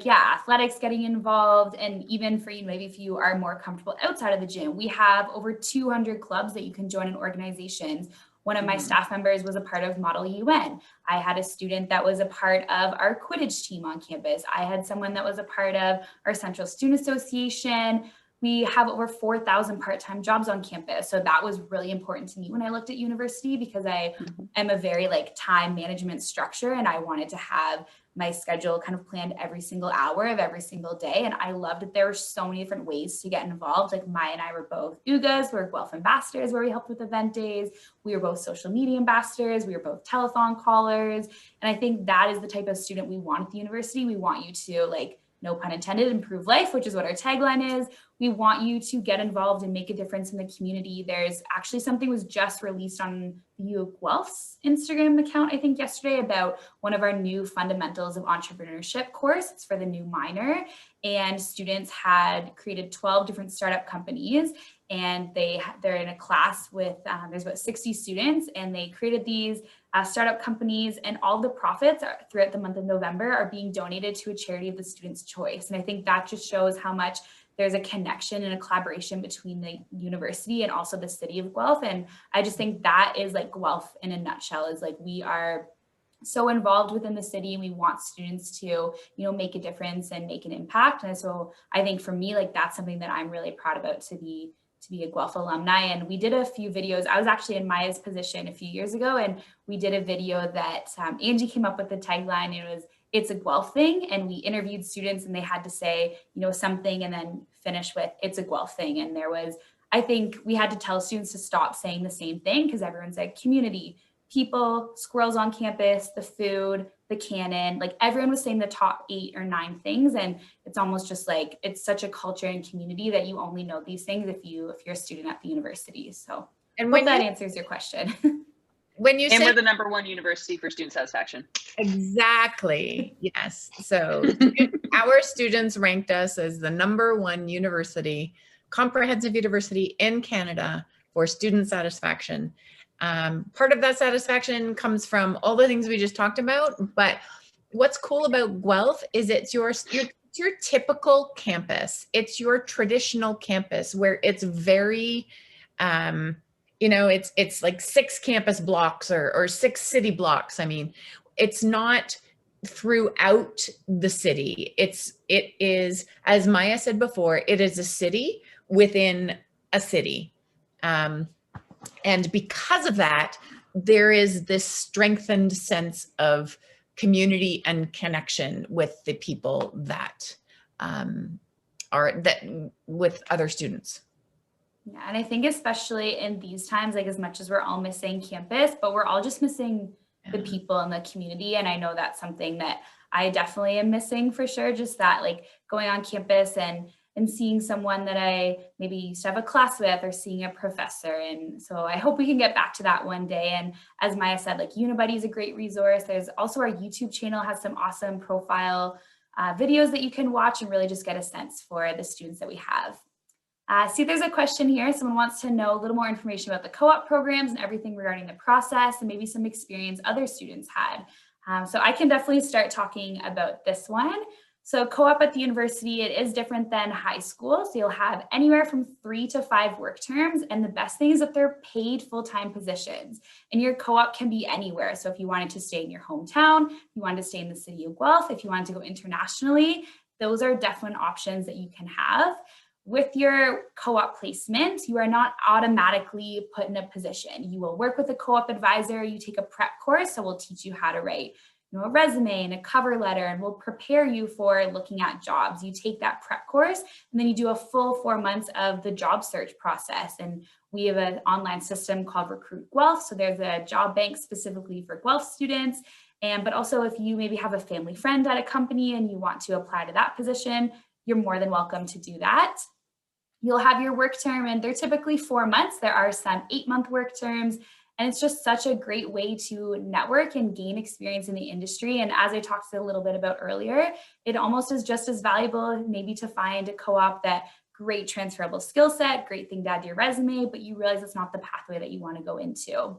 [SPEAKER 1] athletics getting involved, and even for you, maybe if you are more comfortable outside of the gym, we have over 200 clubs that you can join in organizations. One of my staff members was a part of Model UN. I had a student that was a part of our Quidditch team on campus. I had someone that was a part of our Central Student Association. We have over 4,000 part-time jobs on campus. So that was really important to me when I looked at university, because I am a very like time management structure, and I wanted to have my schedule kind of planned every single hour of every single day. And I loved that there were so many different ways to get involved. Like Maya and I were both UGAs, we were Guelph ambassadors where we helped with event days. We were both social media ambassadors. We were both telethon callers. And I think that is the type of student we want at the university. We want you to, like, no pun intended, improve life, which is what our tagline is. We want you to get involved and make a difference in the community. There's actually something was just released on the U of Guelph's Instagram account, I think yesterday, about one of our new fundamentals of entrepreneurship course. It's for the new minor, and students had created 12 different startup companies, and they're in a class with, there's about 60 students, and they created these startup companies, and all the profits throughout the month of November are being donated to a charity of the student's choice. And I think that just shows how much there's a connection and a collaboration between the university and also the city of Guelph. And I just think that is like Guelph in a nutshell, is like we are so involved within the city, and we want students to, you know, make a difference and make an impact. And so I think for me, like, that's something that I'm really proud about, to be a Guelph alumni. And we did a few videos. I was actually in Maya's position a few years ago, and we did a video that Angie came up with the tagline. It was, "It's a Guelph thing." And we interviewed students, and they had to say, you know, something and then finish with, "It's a Guelph thing." And there was, I think we had to tell students to stop saying the same thing, because everyone said community, people, squirrels on campus, the food, the cannon, like everyone was saying the top 8 or 9 things. And it's almost just like, it's such a culture and community that you only know these things if you're a student at the university. So and hope that answers your question.
[SPEAKER 3] When you say
[SPEAKER 2] we're the #1 university for student satisfaction.
[SPEAKER 3] Exactly. Yes. So our students ranked us as the #1 university, comprehensive university in Canada for student satisfaction. Part of that satisfaction comes from all the things we just talked about, but what's cool about Guelph is it's your typical campus. It's your traditional campus where it's very, you know, it's like 6 campus blocks or 6 city blocks. I mean, it's not throughout the city. It is, as Maya said before, it is a city within a city. And because of that, there is this strengthened sense of community and connection with the people that with other students.
[SPEAKER 1] Yeah, and I think especially in these times, like as much as we're all missing campus, but we're all just missing the people in the community. And I know that's something that I definitely am missing for sure. Just that like going on campus and seeing someone that I maybe used to have a class with, or seeing a professor. And so I hope we can get back to that one day. And as Maya said, like UniBuddy is a great resource. There's also our YouTube channel has some awesome profile videos that you can watch and really just get a sense for the students that we have. See, there's a question here. Someone wants to know a little more information about the co-op programs and everything regarding the process and maybe some experience other students had. So I can definitely start talking about this one. So co-op at the university, it is different than high school. So you'll have anywhere from 3 to 5 work terms. And the best thing is that they're paid full-time positions. And your co-op can be anywhere. So if you wanted to stay in your hometown, if you wanted to stay in the city of Guelph, if you wanted to go internationally, those are definite options that you can have. With your co-op placement, you are not automatically put in a position. You will work with a co-op advisor, you take a prep course, so we'll teach you how to write a resume and a cover letter, and we'll prepare you for looking at jobs. You take that prep course, and then you do a full 4 months of the job search process. And we have an online system called Recruit Guelph. So there's a job bank specifically for Guelph students. But also if you maybe have a family friend at a company and you want to apply to that position, you're more than welcome to do that. You'll have your work term, and they're typically 4 months. There are some 8-month work terms. And it's just such a great way to network and gain experience in the industry. And as I talked a little bit about earlier, it almost is just as valuable maybe to find a co-op that great transferable skill set, great thing to add to your resume, but you realize it's not the pathway that you want to go into.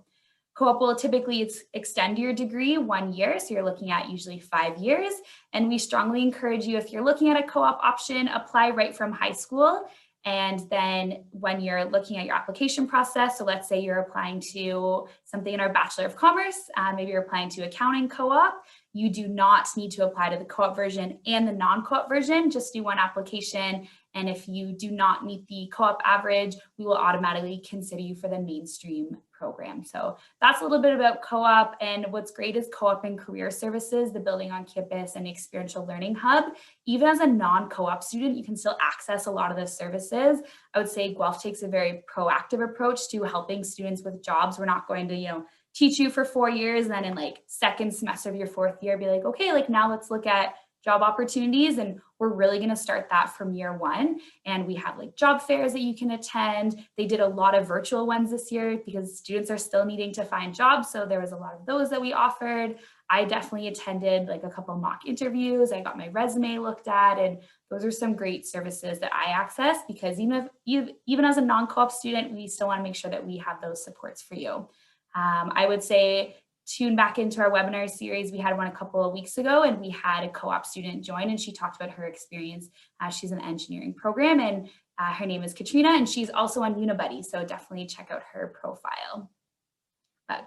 [SPEAKER 1] Co-op will typically extend your degree 1 year. So you're looking at usually 5 years. And we strongly encourage you, if you're looking at a co-op option, apply right from high school. And then when you're looking at your application process, so let's say you're applying to something in our Bachelor of Commerce, maybe you're applying to accounting co-op, you do not need to apply to the co-op version and the non-co-op version, just do one application. And if you do not meet the co-op average, we will automatically consider you for the mainstream program. So that's a little bit about co-op. And what's great is co-op and career services, the building on campus and experiential learning hub. Even as a non-co-op student, you can still access a lot of those services. I would say Guelph takes a very proactive approach to helping students with jobs. We're not going to, teach you for 4 years and then in like second semester of your 4th year, be like, okay, like now let's look at job opportunities. And we're really going to start that from year 1. And we have like job fairs that you can attend. They did a lot of virtual ones this year because students are still needing to find jobs. So there was a lot of those that we offered. I definitely attended like a couple mock interviews. I got my resume looked at, and those are some great services that I access because even as a non-co-op student, we still want to make sure that we have those supports for you. I would say tune back into our webinar series. We had one a couple of weeks ago, and we had a co-op student join, and she talked about her experience. She's in an engineering program, and her name is Katrina, and she's also on UniBuddy. So definitely check out her profile.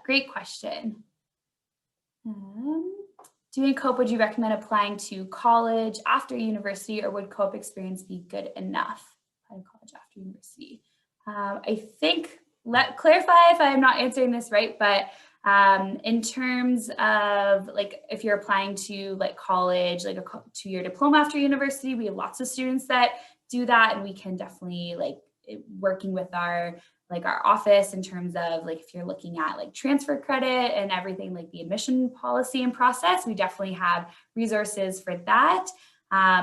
[SPEAKER 1] Great question. Doing co-op, would you recommend applying to college after university, or would co-op experience be good enough? Applying to college after university. I think, clarify if I'm not answering this right, but in terms of like, if you're applying to like college, like a 2-year diploma after university, we have lots of students that do that, and we can definitely like working with our office in terms of like, if you're looking at like transfer credit and everything, like the admission policy and process, we definitely have resources for that.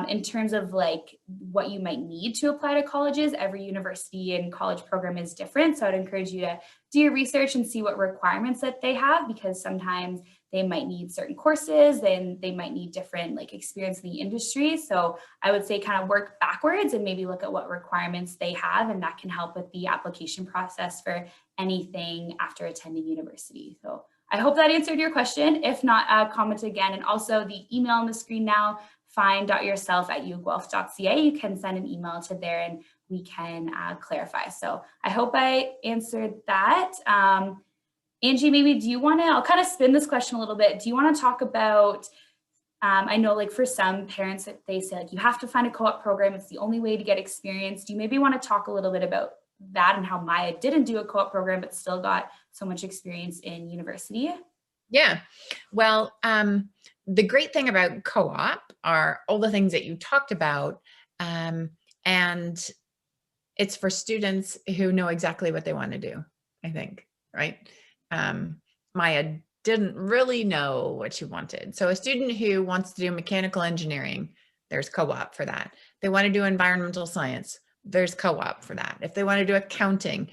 [SPEAKER 1] In terms of like what you might need to apply to colleges, every university and college program is different. So I'd encourage you to do your research and see what requirements that they have, because sometimes they might need certain courses, then they might need different like experience in the industry. So I would say kind of work backwards and maybe look at what requirements they have, and that can help with the application process for anything after attending university. So I hope that answered your question. If not, comment again. And also the email on the screen now, find.yourself@uguelph.ca. You can send an email to there and we can clarify. So I hope I answered that. Angie, maybe do you want to, I'll kind of spin this question a little bit. Do you want to talk about, I know like for some parents, they say like, you have to find a co-op program. It's the only way to get experience. Do you maybe want to talk a little bit about that and how Maya didn't do a co-op program, but still got so much experience in university?
[SPEAKER 3] Yeah, well, the great thing about co-op are all the things that you talked about, and it's for students who know exactly what they want to do, I think, right? Maya didn't really know what she wanted. So a student who wants to do mechanical engineering, there's co-op for that. They want to do environmental science, there's co-op for that. If they want to do accounting,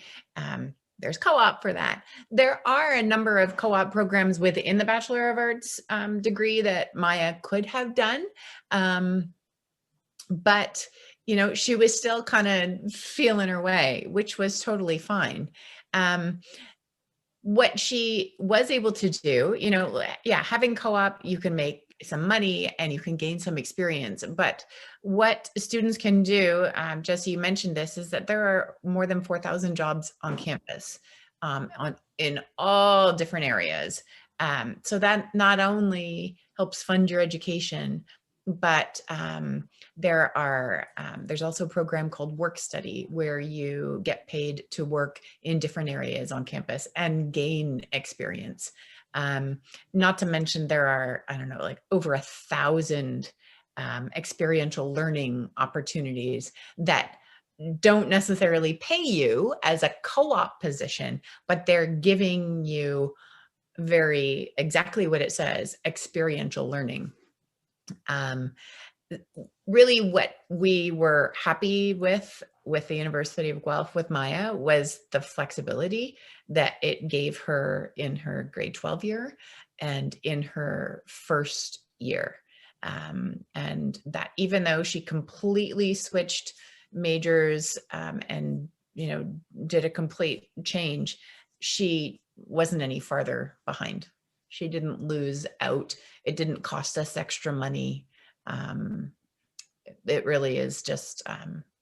[SPEAKER 3] there's co-op for that. There are a number of co-op programs within the Bachelor of Arts degree that Maya could have done. But, you know, she was still kind of feeling her way, which was totally fine. What she was able to do, you know, yeah, having co-op, you can make some money and you can gain some experience. But what students can do, Jessie, you mentioned this, is that there are more than 4,000 jobs on campus in all different areas. So that not only helps fund your education, but there's also a program called Work Study where you get paid to work in different areas on campus and gain experience. Not to mention there are, I don't know, like over 1,000 experiential learning opportunities that don't necessarily pay you as a co-op position, but they're giving you exactly what it says, experiential learning. Really what we were happy with the University of Guelph with Maya was the flexibility that it gave her in her grade 12 year and in her first year. And that even though she completely switched majors and, you know, did a complete change, she wasn't any farther behind. She didn't lose out. It didn't cost us extra money. It really is just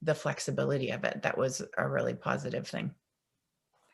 [SPEAKER 3] the flexibility of it that was a really positive thing.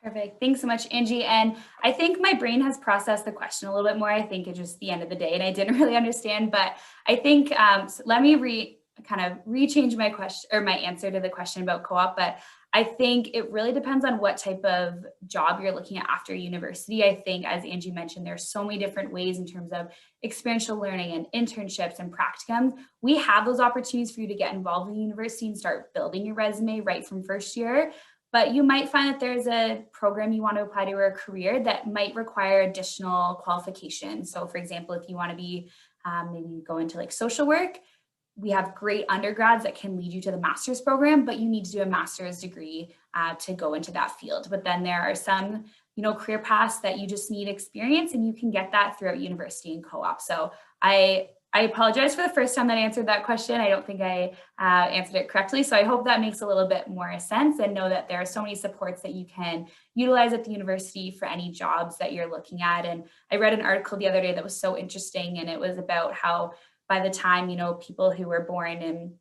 [SPEAKER 1] Perfect. Thanks so much, Angie. And I think my brain has processed the question a little bit more. I think it's just the end of the day and I didn't really understand, but I think, so let me rechange my question or my answer to the question about co-op. But I think it really depends on what type of job you're looking at after university. I think, as Angie mentioned, there's so many different ways in terms of experiential learning and internships and practicums. We have those opportunities for you to get involved in university and start building your resume right from first year. But you might find that there's a program you want to apply to or a career that might require additional qualifications. So for example, if you want to be maybe go into like social work, we have great undergrads that can lead you to the master's program, but you need to do a master's degree to go into that field. But then there are some, you know, career paths that you just need experience and you can get that throughout university and co-op. So I apologize for the first time that I answered that question. I don't think I answered it correctly. So I hope that makes a little bit more sense, and know that there are so many supports that you can utilize at the university for any jobs that you're looking at. And I read an article the other day that was so interesting, and it was about how by the time, you know, people who were born in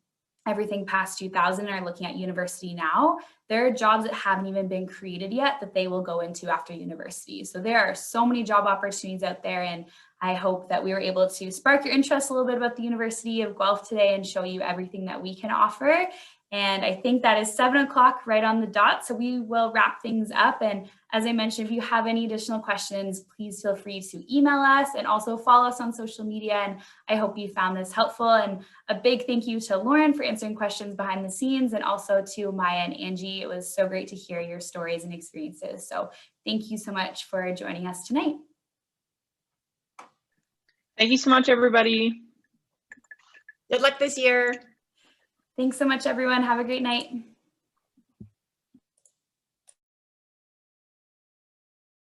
[SPEAKER 1] everything past 2000 are looking at university now, there are jobs that haven't even been created yet that they will go into after university. So there are so many job opportunities out there, and I hope that we were able to spark your interest a little bit about the University of Guelph today and show you everything that we can offer. And I think that is 7 o'clock right on the dot. So we will wrap things up. And as I mentioned, if you have any additional questions, please feel free to email us and also follow us on social media. And I hope you found this helpful. And a big thank you to Lauren for answering questions behind the scenes, and also to Maya and Angie. It was so great to hear your stories and experiences. So thank you so much for joining us tonight.
[SPEAKER 2] Thank you so much, everybody.
[SPEAKER 3] Good luck this year.
[SPEAKER 1] Thanks so much, everyone. Have a great night.